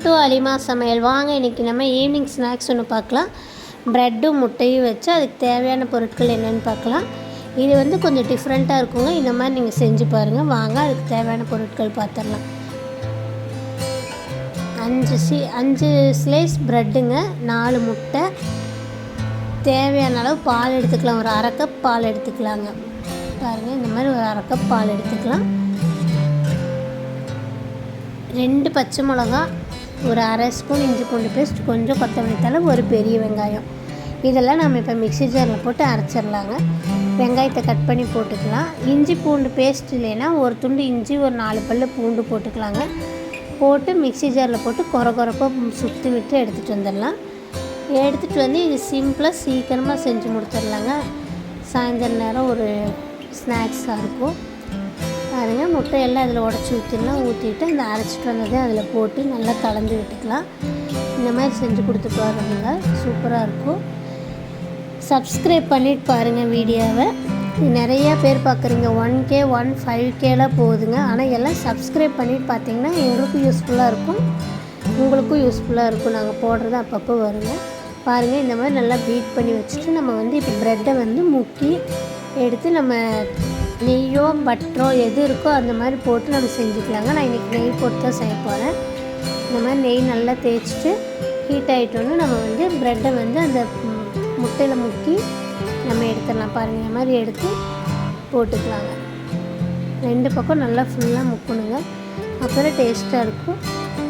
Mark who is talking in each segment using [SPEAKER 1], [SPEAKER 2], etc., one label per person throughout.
[SPEAKER 1] Welcome to Alima சமையல். வாங்க இன்றைக்கி நம்ம ஈவினிங் ஸ்நாக்ஸ் ஒன்று பார்க்கலாம். ப்ரெட்டும் முட்டையும் வச்சு அதுக்கு தேவையான பொருட்கள் என்னென்னு பார்க்கலாம். இது கொஞ்சம் டிஃப்ரெண்ட்டாக இருக்குங்க. இந்த மாதிரி நீங்கள் செஞ்சு பாருங்கள். வாங்க அதுக்கு தேவையான பொருட்கள் பார்த்துடலாம். 5 ஸ்லைஸ் ப்ரெட்டுங்க, 4 முட்டை, தேவையான அளவு பால் எடுத்துக்கலாம். ஒரு அரை கப் பால் எடுத்துக்கலாங்க. பாருங்கள், இந்த மாதிரி ஒரு அரை கப் பால் எடுத்துக்கலாம். 2 பச்சை மிளகா, ஒரு அரை ஸ்பூன் இஞ்சி பூண்டு பேஸ்ட், கொஞ்சம் கொத்தமல்லி தழை, ஒரு பெரிய வெங்காயம். இதெல்லாம் நம்ம இப்போ மிக்ஸி ஜாரில் போட்டு அரைச்சிடலாங்க. வெங்காயத்தை கட் பண்ணி போட்டுக்கலாம். இஞ்சி பூண்டு பேஸ்ட் இல்லைன்னா ஒரு துண்டு இஞ்சி, ஒரு 4 பல்லு பூண்டு போட்டுக்கலாங்க. போட்டு மிக்ஸி ஜாரில் போட்டு கொரப்பாக சுற்றி விட்டு எடுத்துகிட்டு வந்துடலாம். எடுத்துகிட்டு வந்து இது சிம்பிளாக சீக்கிரமாக செஞ்சு முடிச்சிடலாங்க. சாயந்தரம் நேரம் ஒரு ஸ்நாக்ஸாக இருக்கும். பாருங்க, முட்டையெல்லாம் அதில் உடச்சி ஊற்றிட்டு அந்த அரைச்சிட்டு வந்ததை அதில் போட்டு நல்லா கலந்து விட்டுக்கலாம். இந்த மாதிரி செஞ்சு கொடுத்து பாருங்க, சூப்பராக இருக்கும். சப்ஸ்கிரைப் பண்ணிட்டு பாருங்கள் வீடியோவை. நிறையா பேர் பார்க்குறீங்க, 1K 1.5Kலாம் போகுதுங்க. ஆனால் எல்லாம் சப்ஸ்கிரைப் பண்ணிட்டு பார்த்தீங்கன்னா எங்களுக்கும் யூஸ்ஃபுல்லாக இருக்கும், உங்களுக்கும் யூஸ்ஃபுல்லாக இருக்கும். நாங்கள் போடுறது அப்பப்போ வருங்க. பாருங்கள், இந்த மாதிரி நல்லா பீட் பண்ணி வச்சுட்டு நம்ம இப்போ ப்ரெட்டை முக்கி எடுத்து நம்ம நெய்யோ பட்டரோ எது இருக்கோ அந்த மாதிரி போட்டு நம்ம செஞ்சுக்கலாங்க. நான் இன்றைக்கி நெய் போட்டு தான் செய்ய போகிறேன். இந்த மாதிரி நெய் நல்லா தேய்ச்சிட்டு ஹீட் ஆகிட்டோன்னு நம்ம ப்ரெட்டை அந்த முட்டையில் முக்கி நம்ம எடுத்துடலாம். பாருங்கள், இந்த மாதிரி எடுத்து போட்டுக்கலாங்க. 2 பக்கம் நல்லா ஃபுல்லாக முக்கணுங்க. அப்புறம் டேஸ்ட்டாக இருக்கும்.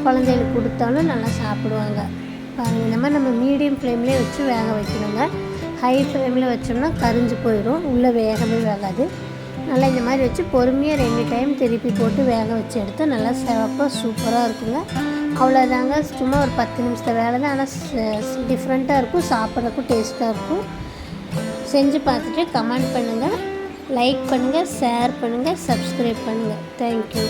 [SPEAKER 1] குழந்தைகளுக்கு கொடுத்தாலும் நல்லா சாப்பிடுவாங்க. பாருங்கள், இந்த மாதிரி நம்ம மீடியம் ஃப்ளேம்லேயே வச்சு வேக வைக்கணுங்க. ஹை ஃப்ளேமில் வச்சோம்னா கரிஞ்சு போயிடும், உள்ளே வேகவே வேகாது. நல்லா இந்த மாதிரி வச்சு பொறுமையாக 2 டைம் திருப்பி போட்டு வேக வச்சு எடுத்து நல்லா சிவப்பாக சூப்பராக இருக்குங்க. அவ்வளோதாங்க, சும்மா ஒரு 10 நிமிஷத்தை வேலை தான். ஆனால் டிஃப்ரெண்ட்டாக இருக்கும், சாப்பிட்றதுக்கும் டேஸ்ட்டாக இருக்கும். செஞ்சு பார்த்துட்டு கமெண்ட் பண்ணுங்கள், லைக் பண்ணுங்கள், ஷேர் பண்ணுங்கள், சப்ஸ்கிரைப் பண்ணுங்கள். தேங்க்யூ.